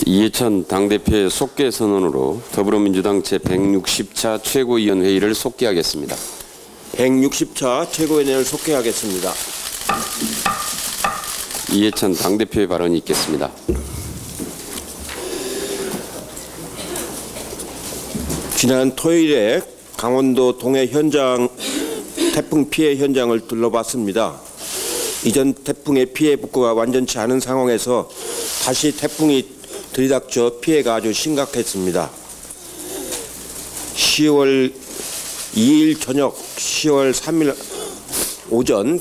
이해찬 당대표의 속개 선언으로 더불어민주당 제160차 최고위원회의를 속개하겠습니다. 160차 최고위원회를 속개하겠습니다. 이해찬 당대표의 발언이 있겠습니다. 지난 토요일에 강원도 동해 태풍 피해 현장을 둘러봤습니다. 이전 태풍의 피해 복구가 완전치 않은 상황에서 다시 태풍이 들이닥쳐 피해가 아주 심각했습니다. 10월 2일 저녁, 10월 3일 오전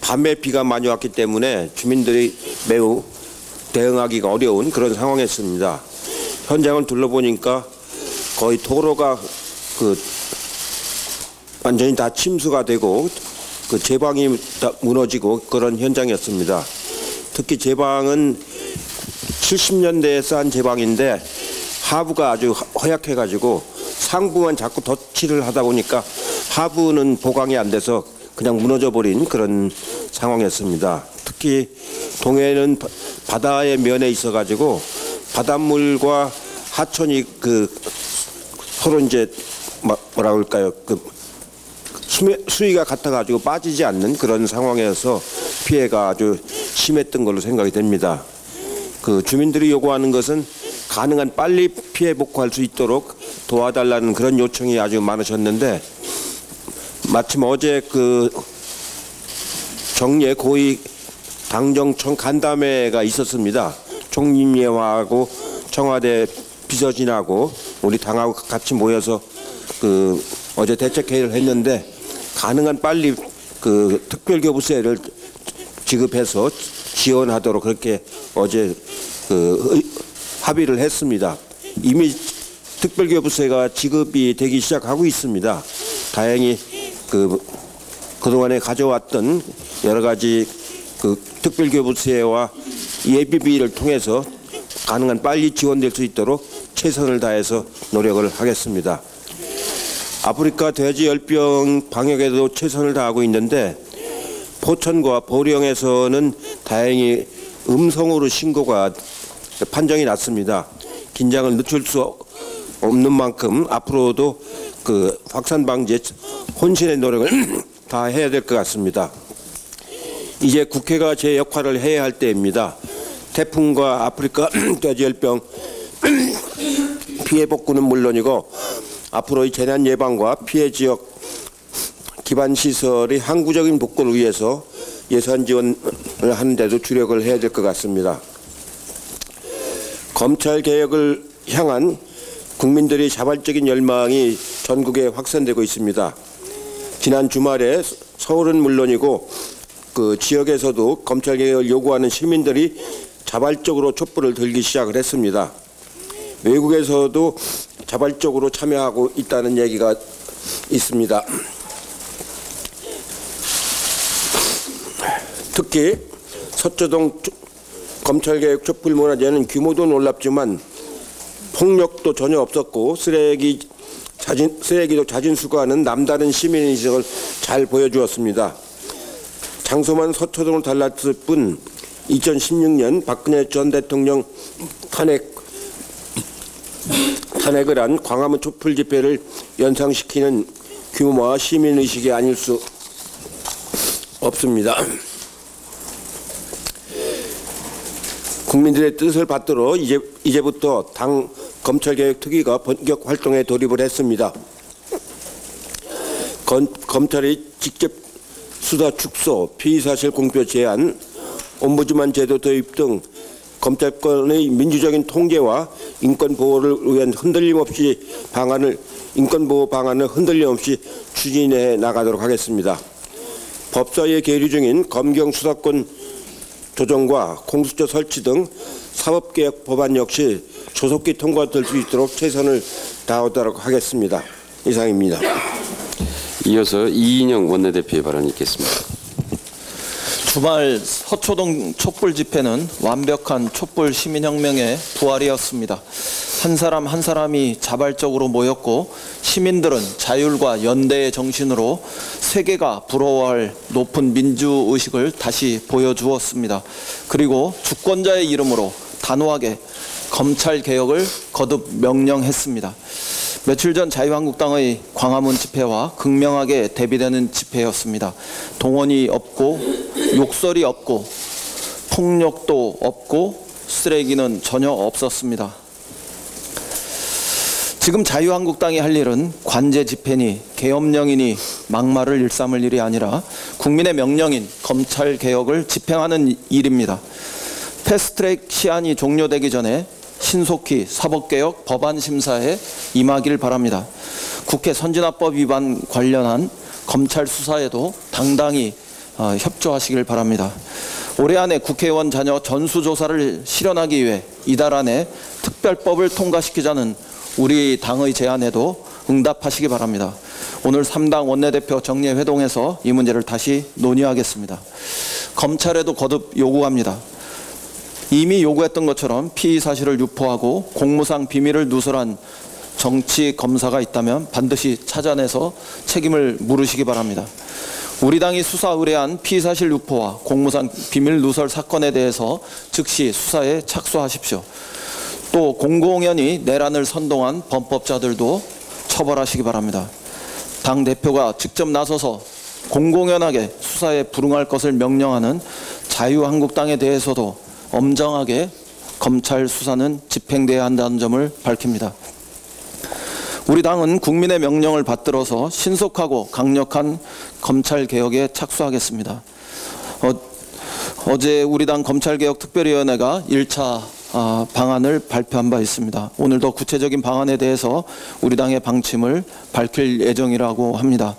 밤에 비가 많이 왔기 때문에 주민들이 매우 대응하기가 어려운 그런 상황이었습니다. 현장을 둘러보니까 거의 도로가 완전히 다 침수가 되고 제방이 다 무너지고 그런 현장이었습니다. 특히 제방은 70년대에 쌓은 제방인데 하부가 아주 허약해가지고 상부만 자꾸 덧칠을 하다 보니까 하부는 보강이 안 돼서 그냥 무너져 버린 그런 상황이었습니다. 특히 동해는 바다의 면에 있어가지고 바닷물과 하천이 서로 이제 뭐라 그럴까요? 수위가 같아가지고 빠지지 않는 그런 상황에서 피해가 아주 심했던 걸로 생각이 됩니다. 주민들이 요구하는 것은 가능한 빨리 피해 복구할 수 있도록 도와달라는 그런 요청이 아주 많으셨는데 마침 어제 정례 고위 당정청 간담회가 있었습니다. 총리님하고 청와대 비서진하고 우리 당하고 같이 모여서 어제 대책회의를 했는데 가능한 빨리 특별교부세를 지급해서 지원하도록 그렇게 어제 합의를 했습니다. 이미 특별교부세가 지급이 되기 시작하고 있습니다. 다행히 그동안에 가져왔던 여러 가지 특별교부세와 예비비를 통해서 가능한 빨리 지원될 수 있도록 최선을 다해서 노력을 하겠습니다. 아프리카 돼지열병 방역에도 최선을 다하고 있는데 포천과 보령에서는 다행히 음성으로 신고가 판정이 났습니다. 긴장을 늦출 수 없는 만큼 앞으로도 확산 방지에 혼신의 노력을 다 해야 될 것 같습니다. 이제 국회가 제 역할을 해야 할 때입니다. 태풍과 아프리카 돼지열병 피해 복구는 물론이고 앞으로의 재난 예방과 피해 지역 기반 시설의 항구적인 복구를 위해서 예산 지원을 하는 데도 주력을 해야 될 것 같습니다. 검찰 개혁을 향한 국민들의 자발적인 열망이 전국에 확산되고 있습니다. 지난 주말에 서울은 물론이고 지역에서도 검찰 개혁을 요구하는 시민들이 자발적으로 촛불을 들기 시작을 했습니다. 외국에서도 자발적으로 참여하고 있다는 얘기가 있습니다. 특히 서초동 검찰개혁 촛불문화제는 규모도 놀랍지만 폭력도 전혀 없었고 쓰레기도 자진 수거하는 남다른 시민의식을 잘 보여주었습니다. 장소만 서초동을 달랐을 뿐 2016년 박근혜 전 대통령 탄핵을 한 광화문 촛불 집회를 연상시키는 규모와 시민의식이 아닐 수 없습니다. 국민들의 뜻을 받들어 이제부터 당 검찰개혁특위가 본격 활동에 돌입을 했습니다. 검찰의 직접 수사 축소, 피의사실 공표 제한, 옴부즈만 제도 도입 등 검찰권의 민주적인 통제와 인권보호를 위한 인권보호 방안을 흔들림 없이 추진해 나가도록 하겠습니다. 법사위에 계류 중인 검경 수사권 조정과 공수처 설치 등 사법개혁 법안 역시 조속히 통과될 수 있도록 최선을 다하도록 하겠습니다. 이상입니다. 이어서 이인영 원내대표의 발언이 있겠습니다. 주말 서초동 촛불 집회는 완벽한 촛불 시민혁명의 부활이었습니다. 한 사람 한 사람이 자발적으로 모였고 시민들은 자율과 연대의 정신으로 세계가 부러워할 높은 민주의식을 다시 보여주었습니다. 그리고 주권자의 이름으로 단호하게 검찰개혁을 거듭 명령했습니다. 며칠 전 자유한국당의 광화문 집회와 극명하게 대비되는 집회였습니다. 동원이 없고 욕설이 없고 폭력도 없고 쓰레기는 전혀 없었습니다. 지금 자유한국당이 할 일은 관제 집회니 계엄령이니 막말을 일삼을 일이 아니라 국민의 명령인 검찰개혁을 집행하는 일입니다. 패스트트랙 시한이 종료되기 전에 신속히 사법개혁 법안 심사에 임하길 바랍니다. 국회 선진화법 위반 관련한 검찰 수사에도 당당히 협조하시길 바랍니다. 올해 안에 국회의원 자녀 전수조사를 실현하기 위해 이달 안에 특별법을 통과시키자는 우리 당의 제안에도 응답하시기 바랍니다. 오늘 3당 원내대표 정례회동에서 이 문제를 다시 논의하겠습니다. 검찰에도 거듭 요구합니다. 이미 요구했던 것처럼 피의 사실을 유포하고 공무상 비밀을 누설한 정치 검사가 있다면 반드시 찾아내서 책임을 물으시기 바랍니다. 우리 당이 수사 의뢰한 피의 사실 유포와 공무상 비밀 누설 사건에 대해서 즉시 수사에 착수하십시오. 또 공공연히 내란을 선동한 범법자들도 처벌하시기 바랍니다. 당 대표가 직접 나서서 공공연하게 수사에 불응할 것을 명령하는 자유한국당에 대해서도 엄정하게 검찰 수사는 집행돼야 한다는 점을 밝힙니다. 우리 당은 국민의 명령을 받들어서 신속하고 강력한 검찰개혁에 착수하겠습니다. 어제 우리 당 검찰개혁특별위원회가 1차 방안을 발표한 바 있습니다. 오늘 더 구체적인 방안에 대해서 우리 당의 방침을 밝힐 예정이라고 합니다.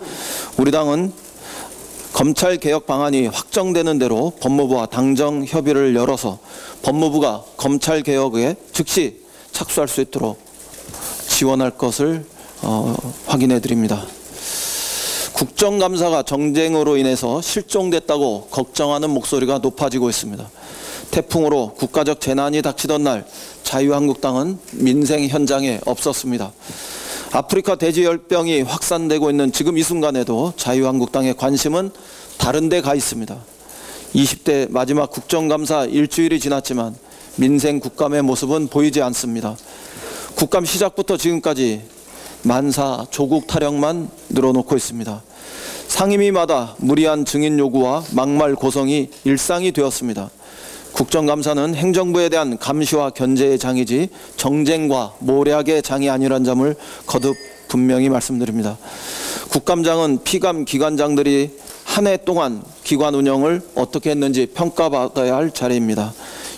우리 당은 검찰개혁 방안이 확정되는 대로 법무부와 당정 협의를 열어서 법무부가 검찰개혁에 즉시 착수할 수 있도록 지원할 것을 확인해 드립니다. 국정감사가 정쟁으로 인해서 실종됐다고 걱정하는 목소리가 높아지고 있습니다. 태풍으로 국가적 재난이 닥치던 날 자유한국당은 민생 현장에 없었습니다. 아프리카 돼지열병이 확산되고 있는 지금 이 순간에도 자유한국당의 관심은 다른 데 가 있습니다. 20대 마지막 국정감사 일주일이 지났지만 민생 국감의 모습은 보이지 않습니다. 국감 시작부터 지금까지 만사 조국 타령만 늘어놓고 있습니다. 상임위마다 무리한 증인 요구와 막말 고성이 일상이 되었습니다. 국정감사는 행정부에 대한 감시와 견제의 장이지 정쟁과 모략의 장이 아니란 점을 거듭 분명히 말씀드립니다. 국감장은 피감 기관장들이 한 해 동안 기관 운영을 어떻게 했는지 평가받아야 할 자리입니다.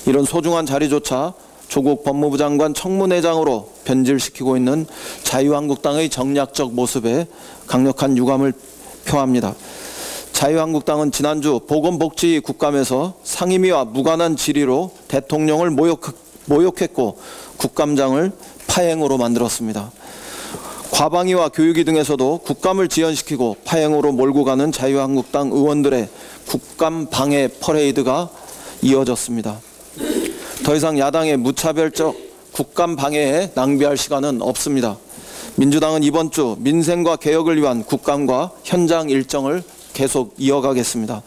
이런 소중한 자리조차 조국 법무부 장관 청문회장으로 변질시키고 있는 자유한국당의 정략적 모습에 강력한 유감을 표합니다. 자유한국당은 지난주 보건복지 국감에서 상임위와 무관한 질의로 대통령을 모욕했고 국감장을 파행으로 만들었습니다. 과방위와 교육위 등에서도 국감을 지연시키고 파행으로 몰고 가는 자유한국당 의원들의 국감 방해 퍼레이드가 이어졌습니다. 더 이상 야당의 무차별적 국감 방해에 낭비할 시간은 없습니다. 민주당은 이번 주 민생과 개혁을 위한 국감과 현장 일정을 계속 이어가겠습니다.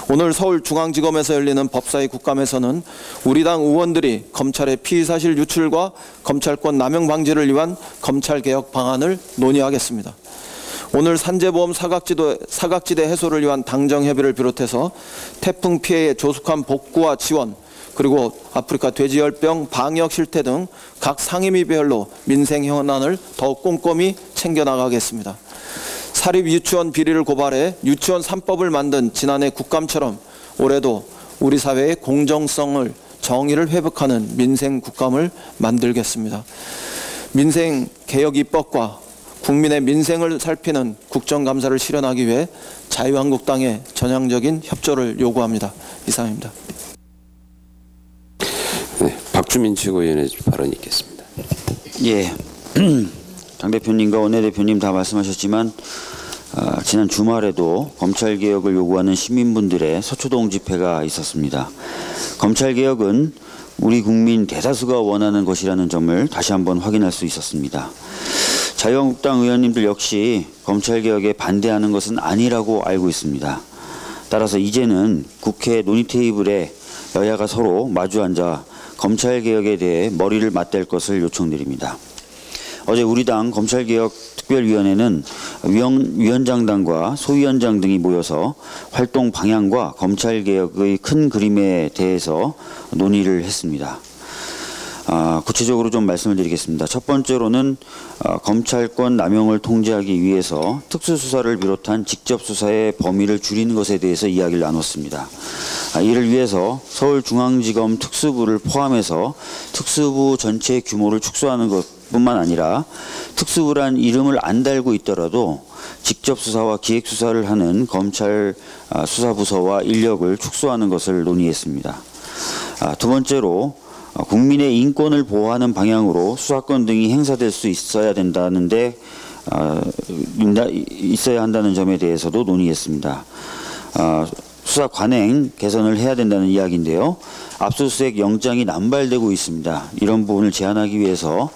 오늘 서울중앙지검에서 열리는 법사위 국감에서는 우리 당 의원들이 검찰의 피의사실 유출과 검찰권 남용 방지를 위한 검찰개혁 방안을 논의하겠습니다. 오늘 산재보험 사각지대 해소를 위한 당정협의를 비롯해서 태풍 피해의 조속한 복구와 지원, 그리고 아프리카 돼지열병 방역 실태 등 각 상임위별로 민생 현안을 더욱 꼼꼼히 챙겨나가겠습니다. 사립 유치원 비리를 고발해 유치원 3법을 만든 지난해 국감처럼 올해도 우리 사회의 공정성을 정의를 회복하는 민생 국감을 만들겠습니다. 민생 개혁 입법과 국민의 민생을 살피는 국정감사를 실현하기 위해 자유한국당의 전향적인 협조를 요구합니다. 이상입니다. 네, 박주민 최고위원의 발언이 있겠습니다. 예, 당대표님과 원내대표님 다 말씀하셨지만 지난 주말에도 검찰개혁을 요구하는 시민분들의 서초동 집회가 있었습니다. 검찰개혁은 우리 국민 대다수가 원하는 것이라는 점을 다시 한번 확인할 수 있었습니다. 자유한국당 의원님들 역시 검찰개혁에 반대하는 것은 아니라고 알고 있습니다. 따라서 이제는 국회 논의 테이블에 여야가 서로 마주 앉아 검찰개혁에 대해 머리를 맞댈 것을 요청드립니다. 어제 우리 당 검찰개혁특별위원회는 위원장단과 소위원장 등이 모여서 활동 방향과 검찰개혁의 큰 그림에 대해서 논의를 했습니다. 구체적으로 좀 말씀을 드리겠습니다. 첫 번째로는 검찰권 남용을 통제하기 위해서 특수수사를 비롯한 직접수사의 범위를 줄이는 것에 대해서 이야기를 나눴습니다. 이를 위해서 서울중앙지검 특수부를 포함해서 특수부 전체의 규모를 축소하는 것뿐만 아니라 특수부란 이름을 안 달고 있더라도 직접수사와 기획수사를 하는 검찰 수사부서와 인력을 축소하는 것을 논의했습니다. 두 번째로 국민의 인권을 보호하는 방향으로 수사권 등이 행사될 수 있어야 된다는데 있어야 한다는 점에 대해서도 논의했습니다. 수사 관행 개선을 해야 된다는 이야기인데요. 압수수색 영장이 남발되고 있습니다. 이런 부분을 제한하기 위해서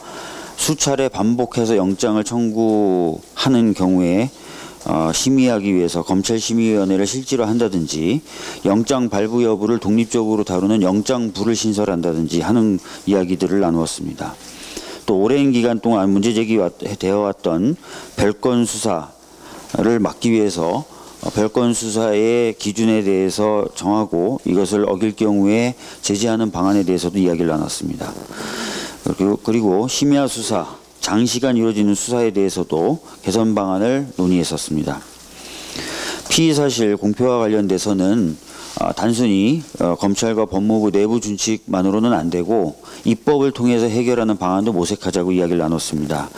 수차례 반복해서 영장을 청구하는 경우에 심의하기 위해서 검찰심의위원회를 실제로 한다든지 영장 발부 여부를 독립적으로 다루는 영장부를 신설한다든지 하는 이야기들을 나누었습니다. 또 오랜 기간 동안 문제 제기되어 왔던 별건 수사를 막기 위해서 별건 수사의 기준에 대해서 정하고 이것을 어길 경우에 제재하는 방안에 대해서도 이야기를 나눴습니다. 그리고 심야 수사, 장시간 이루어지는 수사에 대해서도 개선 방안을 논의했었습니다. 피의사실 공표와 관련돼서는 단순히 검찰과 법무부 내부 준칙만으로는 안 되고 입법을 통해서 해결하는 방안도 모색하자고 이야기를 나눴습니다.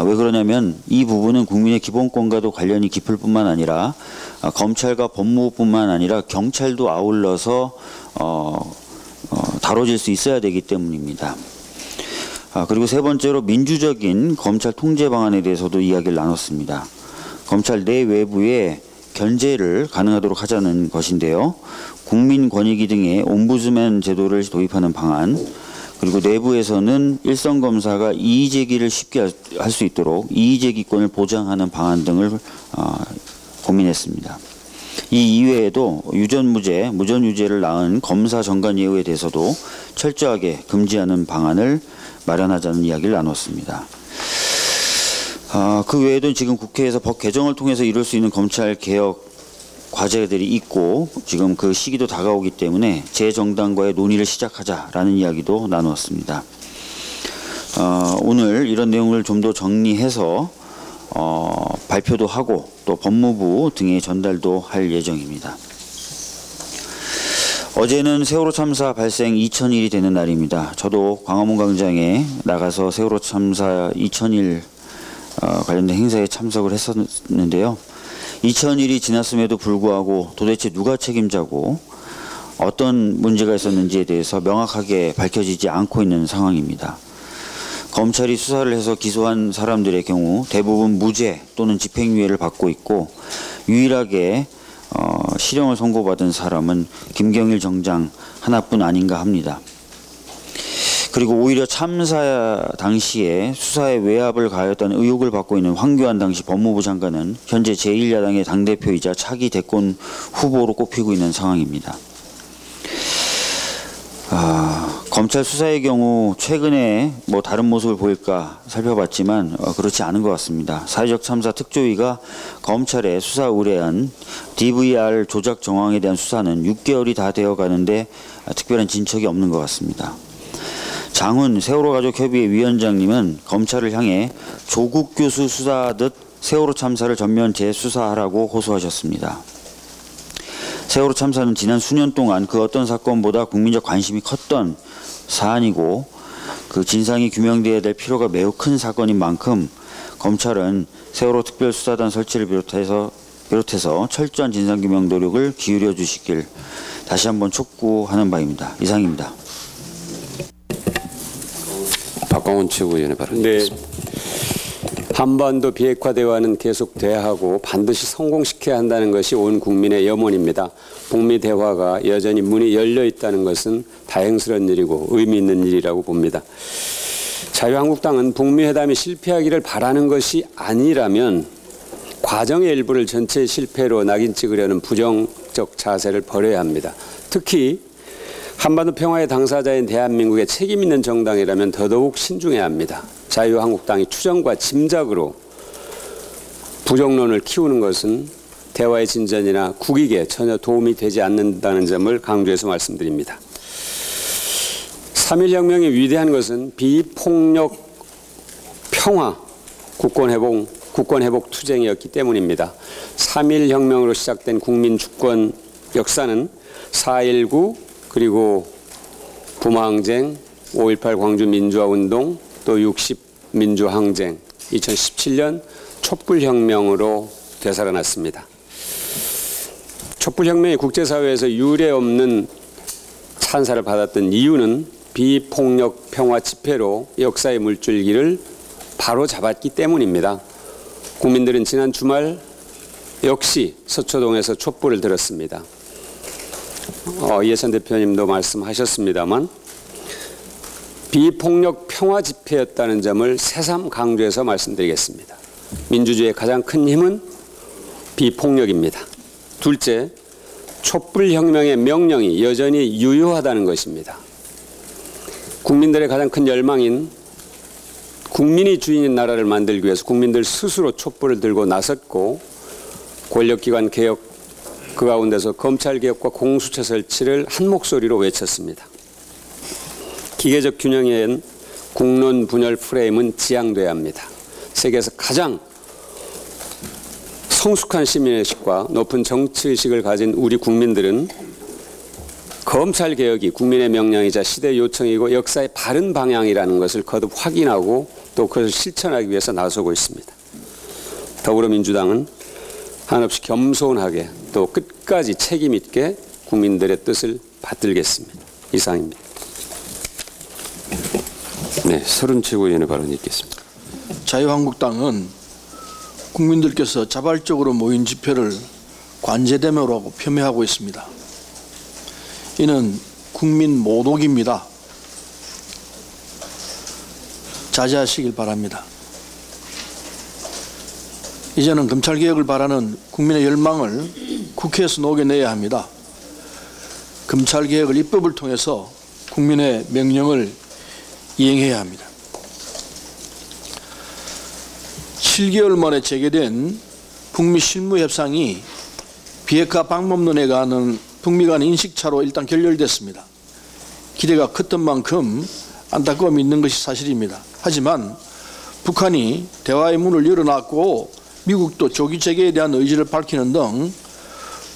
왜 그러냐면 이 부분은 국민의 기본권과도 관련이 깊을 뿐만 아니라 검찰과 법무부뿐만 아니라 경찰도 아울러서 다뤄질 수 있어야 되기 때문입니다. 그리고 세 번째로 민주적인 검찰 통제 방안에 대해서도 이야기를 나눴습니다. 검찰 내 외부의 견제를 가능하도록 하자는 것인데요. 국민권익위 등의 옴부즈맨 제도를 도입하는 방안, 그리고 내부에서는 일선 검사가 이의 제기를 쉽게 할 수 있도록 이의 제기권을 보장하는 방안 등을 고민했습니다. 이 이외에도 유전무죄, 무전유죄를 낳은 검사 정관 예우에 대해서도 철저하게 금지하는 방안을 마련하자는 이야기를 나눴습니다. 그 외에도 지금 국회에서 법 개정을 통해서 이룰 수 있는 검찰 개혁 과제들이 있고 지금 그 시기도 다가오기 때문에 재정당과의 논의를 시작하자라는 이야기도 나누었습니다. 오늘 이런 내용을 좀 더 정리해서 발표도 하고 또 법무부 등에 전달도 할 예정입니다. 어제는 세월호 참사 발생 2000일이 되는 날입니다. 저도 광화문 광장에 나가서 세월호 참사 2000일 관련된 행사에 참석을 했었는데요. 2000일이 지났음에도 불구하고 도대체 누가 책임자고 어떤 문제가 있었는지에 대해서 명확하게 밝혀지지 않고 있는 상황입니다. 검찰이 수사를 해서 기소한 사람들의 경우 대부분 무죄 또는 집행유예를 받고 있고 유일하게 실형을 선고받은 사람은 김경일 정장 하나뿐 아닌가 합니다. 그리고 오히려 참사 당시에 수사에 외압을 가했다는 의혹을 받고 있는 황교안 당시 법무부 장관은 현재 제1야당의 당대표이자 차기 대권 후보로 꼽히고 있는 상황입니다. 검찰 수사의 경우 최근에 다른 모습을 보일까 살펴봤지만 그렇지 않은 것 같습니다. 사회적 참사 특조위가 검찰의 수사 의뢰한 DVR 조작 정황에 대한 수사는 6개월이 다 되어 가는데 특별한 진척이 없는 것 같습니다. 장훈 세월호 가족 협의회 위원장님은 검찰을 향해 조국 교수 수사하듯 세월호 참사를 전면 재수사하라고 호소하셨습니다. 세월호 참사는 지난 수년 동안 그 어떤 사건보다 국민적 관심이 컸던 사안이고 그 진상이 규명되어야 될 필요가 매우 큰 사건인 만큼 검찰은 세월호 특별수사단 설치를 비롯해서 철저한 진상규명 노력을 기울여 주시길 다시 한번 촉구하는 바입니다. 이상입니다. 박광훈 최고위원의 발언이었습니다. 한반도 비핵화 대화는 계속돼야 하고 반드시 성공시켜야 한다는 것이 온 국민의 염원입니다. 북미 대화가 여전히 문이 열려 있다는 것은 다행스러운 일이고 의미 있는 일이라고 봅니다. 자유한국당은 북미 회담이 실패하기를 바라는 것이 아니라면 과정의 일부를 전체 실패로 낙인 찍으려는 부정적 자세를 버려야 합니다. 특히 한반도 평화의 당사자인 대한민국의 책임 있는 정당이라면 더더욱 신중해야 합니다. 자유한국당이 추정과 짐작으로 부정론을 키우는 것은 대화의 진전이나 국익에 전혀 도움이 되지 않는다는 점을 강조해서 말씀드립니다. 3.1혁명이 위대한 것은 비폭력 평화 국권회복 투쟁이었기 때문입니다. 3.1혁명으로 시작된 국민 주권 역사는 4.19 그리고 부마항쟁, 5.18 광주민주화운동, 또 60 민주항쟁, 2017년 촛불혁명으로 되살아났습니다. 촛불혁명이 국제사회에서 유례없는 찬사를 받았던 이유는 비폭력 평화 집회로 역사의 물줄기를 바로 잡았기 때문입니다. 국민들은 지난 주말 역시 서초동에서 촛불을 들었습니다. 이해찬 대표님도 말씀하셨습니다만 비폭력 평화 집회였다는 점을 새삼 강조해서 말씀드리겠습니다. 민주주의의 가장 큰 힘은 비폭력입니다. 둘째, 촛불혁명의 명령이 여전히 유효하다는 것입니다. 국민들의 가장 큰 열망인 국민이 주인인 나라를 만들기 위해서 국민들 스스로 촛불을 들고 나섰고 권력기관 개혁 그 가운데서 검찰개혁과 공수처 설치를 한 목소리로 외쳤습니다. 기계적 균형엔 국론 분열 프레임은 지양돼야 합니다. 세계에서 가장 성숙한 시민의식과 높은 정치의식을 가진 우리 국민들은 검찰개혁이 국민의 명령이자 시대의 요청이고 역사의 바른 방향이라는 것을 거듭 확인하고 또 그것을 실천하기 위해서 나서고 있습니다. 더불어민주당은 한없이 겸손하게 또 끝까지 책임 있게 국민들의 뜻을 받들겠습니다. 이상입니다. 네, 서른 최고위원의 발언이 있겠습니다. 자유한국당은 국민들께서 자발적으로 모인 집회를 관제대묘라고 폄훼하고 있습니다. 이는 국민 모독입니다. 자제하시길 바랍니다. 이제는 검찰개혁을 바라는 국민의 열망을 국회에서 녹여내야 합니다. 검찰개혁을 입법을 통해서 국민의 명령을 이행해야 합니다. 7개월 만에 재개된 북미 실무협상이 비핵화 방법론에 관한 북미 간 인식차로 일단 결렬됐습니다. 기대가 컸던 만큼 안타까움이 있는 것이 사실입니다. 하지만 북한이 대화의 문을 열어놨고 미국도 조기 재개에 대한 의지를 밝히는 등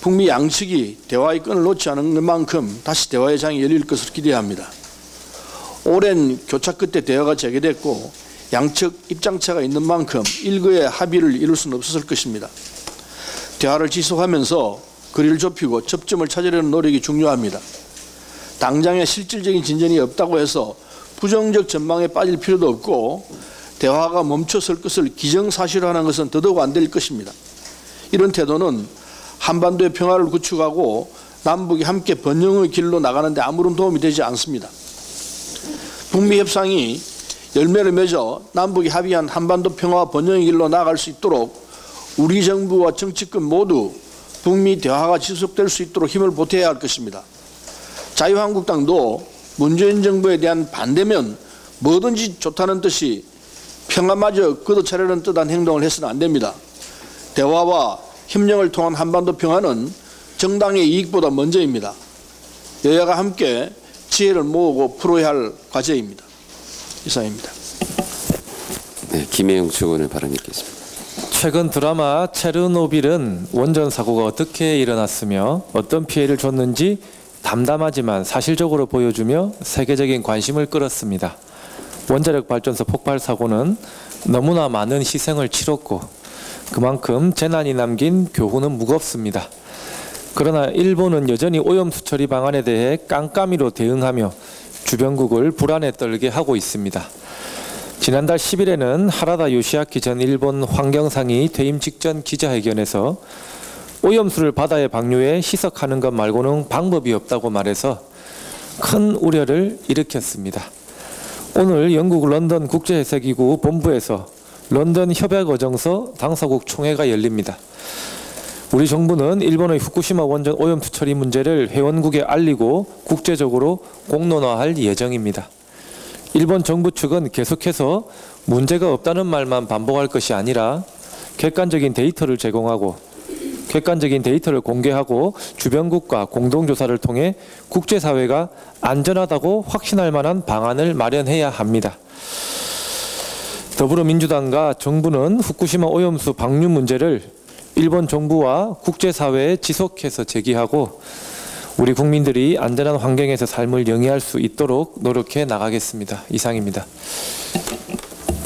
북미 양측이 대화의 끈을 놓지 않는 만큼 다시 대화의 장이 열릴 것으로 기대합니다. 오랜 교착 끝에 대화가 재개됐고 양측 입장차가 있는 만큼 일거의 합의를 이룰 수는 없었을 것입니다. 대화를 지속하면서 거리를 좁히고 접점을 찾으려는 노력이 중요합니다. 당장의 실질적인 진전이 없다고 해서 부정적 전망에 빠질 필요도 없고 대화가 멈춰설 것을 기정사실화하는 것은 더더욱 안 될 것입니다. 이런 태도는 한반도의 평화를 구축하고 남북이 함께 번영의 길로 나가는 데 아무런 도움이 되지 않습니다. 북미 협상이 열매를 맺어 남북이 합의한 한반도 평화와 번영의 길로 나아갈 수 있도록 우리 정부와 정치권 모두 북미 대화가 지속될 수 있도록 힘을 보태야 할 것입니다. 자유한국당도 문재인 정부에 대한 반대면 뭐든지 좋다는 뜻이 평화마저 걷어차려는 듯한 행동을 해서는 안 됩니다. 대화와 협력을 통한 한반도 평화는 정당의 이익보다 먼저입니다. 여야가 함께 지혜를 모으고 풀어야 할 과제입니다. 이상입니다. 네, 김혜영 최고위원의 발언이 있겠습니다. 최근 드라마 체르노빌은 원전 사고가 어떻게 일어났으며 어떤 피해를 줬는지 담담하지만 사실적으로 보여주며 세계적인 관심을 끌었습니다. 원자력 발전소 폭발 사고는 너무나 많은 희생을 치렀고 그만큼 재난이 남긴 교훈은 무겁습니다. 그러나 일본은 여전히 오염수 처리 방안에 대해 깜깜이로 대응하며 주변국을 불안에 떨게 하고 있습니다. 지난달 10일에는 하라다 요시아키 전 일본 환경상이 퇴임 직전 기자회견에서 오염수를 바다에 방류해 희석하는 것 말고는 방법이 없다고 말해서 큰 우려를 일으켰습니다. 오늘 영국 런던 국제해사기구 본부에서 런던 협약어정서 당사국 총회가 열립니다. 우리 정부는 일본의 후쿠시마 원전 오염수 처리 문제를 회원국에 알리고 국제적으로 공론화할 예정입니다. 일본 정부 측은 계속해서 문제가 없다는 말만 반복할 것이 아니라 객관적인 데이터를 제공하고 객관적인 데이터를 공개하고 주변국과 공동조사를 통해 국제사회가 안전하다고 확신할 만한 방안을 마련해야 합니다. 더불어민주당과 정부는 후쿠시마 오염수 방류 문제를 일본 정부와 국제사회에 지속해서 제기하고 우리 국민들이 안전한 환경에서 삶을 영위할 수 있도록 노력해 나가겠습니다. 이상입니다.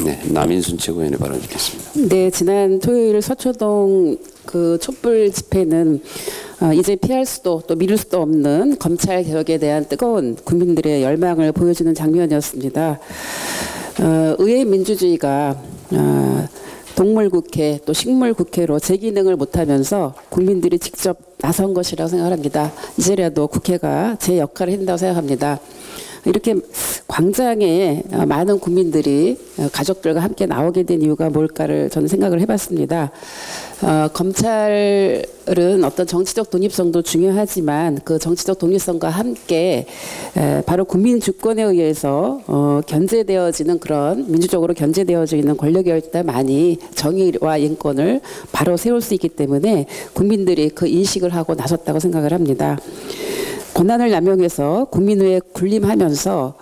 네, 남인순 최고위원의 발언 듣겠습니다. 네, 지난 토요일 서초동 그 촛불 집회는 이제 피할 수도 또 미룰 수도 없는 검찰 개혁에 대한 뜨거운 국민들의 열망을 보여주는 장면이었습니다. 의회 민주주의가 동물국회 또 식물국회로 재기능을 못하면서 국민들이 직접 나선 것이라고 생각합니다. 이제라도 국회가 제 역할을 한다고 생각합니다. 이렇게 광장에 많은 국민들이 가족들과 함께 나오게 된 이유가 뭘까를 저는 생각을 해봤습니다. 검찰은 어떤 정치적 독립성도 중요하지만 그 정치적 독립성과 함께 바로 국민 주권에 의해서 견제되어지는 그런 민주적으로 견제되어지는 권력이 일단 많이 정의와 인권을 바로 세울 수 있기 때문에 국민들이 그 인식을 하고 나섰다고 생각을 합니다. 권한을 남용해서 국민의회 군림하면서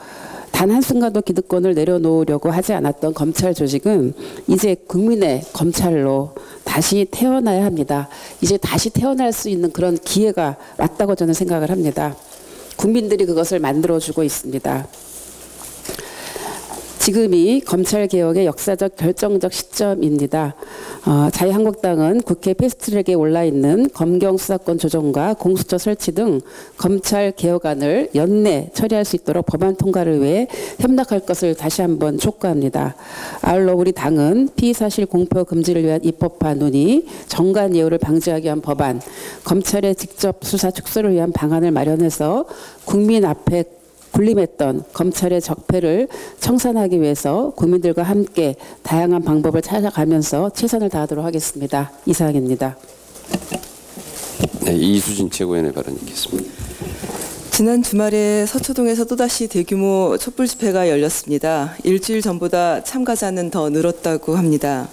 단 한순간도 기득권을 내려놓으려고 하지 않았던 검찰 조직은 이제 국민의 검찰로 다시 태어나야 합니다. 이제 다시 태어날 수 있는 그런 기회가 왔다고 저는 생각을 합니다. 국민들이 그것을 만들어주고 있습니다. 지금이 검찰개혁의 역사적 결정적 시점입니다. 자유한국당은 국회 패스트트랙에 올라있는 검경수사권 조정과 공수처 설치 등 검찰개혁안을 연내 처리할 수 있도록 법안 통과를 위해 협력할 것을 다시 한번 촉구합니다. 아울러 우리 당은 피의사실 공표 금지를 위한 입법화 논의, 정관예우를 방지하기 위한 법안, 검찰의 직접 수사 축소를 위한 방안을 마련해서 국민 앞에 군림했던 검찰의 적폐를 청산하기 위해서 국민들과 함께 다양한 방법을 찾아가면서 최선을 다하도록 하겠습니다. 이상입니다. 네, 이수진 최고위원의 발언 듣겠습니다. 지난 주말에 서초동에서 또다시 대규모 촛불 집회가 열렸습니다. 일주일 전보다 참가자는 더 늘었다고 합니다.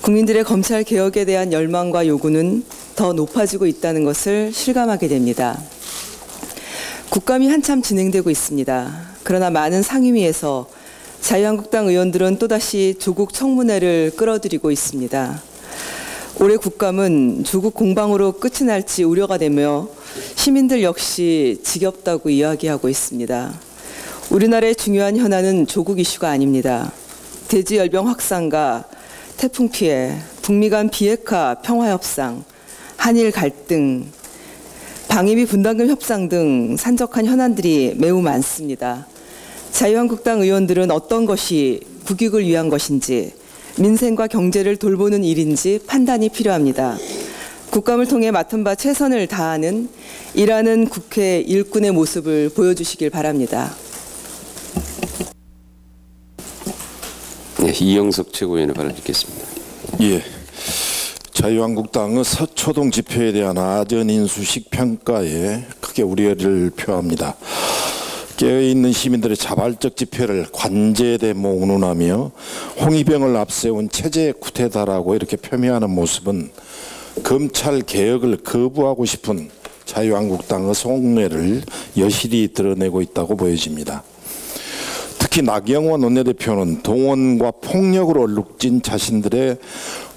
국민들의 검찰 개혁에 대한 열망과 요구는 더 높아지고 있다는 것을 실감하게 됩니다. 국감이 한참 진행되고 있습니다. 그러나 많은 상임위에서 자유한국당 의원들은 또다시 조국 청문회를 끌어들이고 있습니다. 올해 국감은 조국 공방으로 끝이 날지 우려가 되며 시민들 역시 지겹다고 이야기하고 있습니다. 우리나라의 중요한 현안은 조국 이슈가 아닙니다. 대지열병 확산과 태풍 피해, 북미 간 비핵화 평화협상, 한일 갈등, 방위비 분담금 협상 등 산적한 현안들이 매우 많습니다. 자유한국당 의원들은 어떤 것이 국익을 위한 것인지, 민생과 경제를 돌보는 일인지 판단이 필요합니다. 국감을 통해 맡은 바 최선을 다하는 일하는 국회 일꾼의 모습을 보여주시길 바랍니다. 네, 이영석 최고위원의 발언 듣겠습니다. 예. 자유한국당은 서초동 집회에 대한 아전인수식 평가에 크게 우려를 표합니다. 깨어있는 시민들의 자발적 집회를 관제대모 운운하며 홍위병을 앞세운 체제 쿠데타라고 이렇게 폄훼하는 모습은 검찰 개혁을 거부하고 싶은 자유한국당의 속내를 여실히 드러내고 있다고 보여집니다. 특히 나경원 원내대표는 동원과 폭력으로 얼룩진 자신들의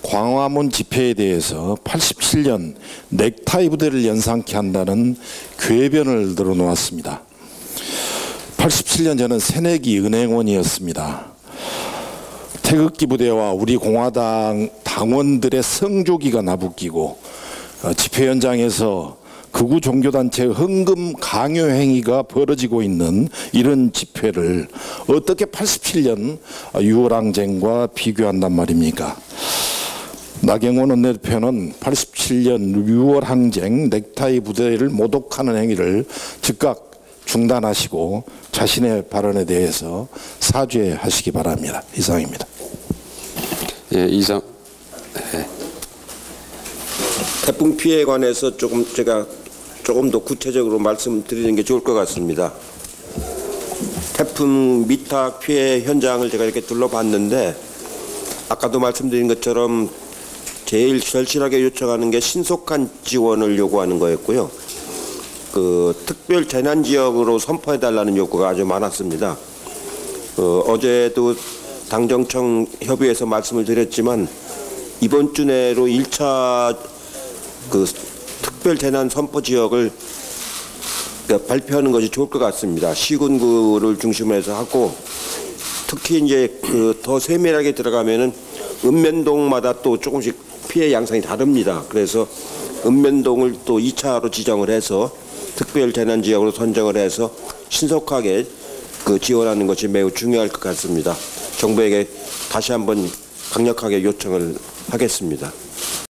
광화문 집회에 대해서 87년 넥타이 부대를 연상케 한다는 궤변을 들어놓았습니다. 87년 저는 새내기 은행원이었습니다. 태극기 부대와 우리 공화당 당원들의 성조기가 나부끼고 집회 현장에서 극우 종교단체의 헌금 강요 행위가 벌어지고 있는 이런 집회를 어떻게 87년 6월항쟁과 비교한단 말입니까? 나경원 원내대표는 87년 6월항쟁 넥타이 부대를 모독하는 행위를 즉각 중단하시고 자신의 발언에 대해서 사죄하시기 바랍니다. 이상입니다. 예, 이상. 예. 태풍 피해에 관해서 제가 조금 더 구체적으로 말씀드리는 게 좋을 것 같습니다. 태풍 미탁 피해 현장을 제가 이렇게 둘러봤는데 아까도 말씀드린 것처럼 제일 절실하게 요청하는 게 신속한 지원을 요구하는 거였고요. 그 특별 재난 지역으로 선포해달라는 요구가 아주 많았습니다. 어제도 당정청 협의회에서 말씀을 드렸지만 이번 주 내로 1차 그 특별 재난 선포 지역을 발표하는 것이 좋을 것 같습니다. 시군구를 중심으로 해서 하고 특히 이제 그 더 세밀하게 들어가면은 읍면동마다 또 조금씩 피해 양상이 다릅니다. 그래서 읍면동을 또 2차로 지정을 해서 특별 재난 지역으로 선정을 해서 신속하게 그 지원하는 것이 매우 중요할 것 같습니다. 정부에게 다시 한번 강력하게 요청을 하겠습니다.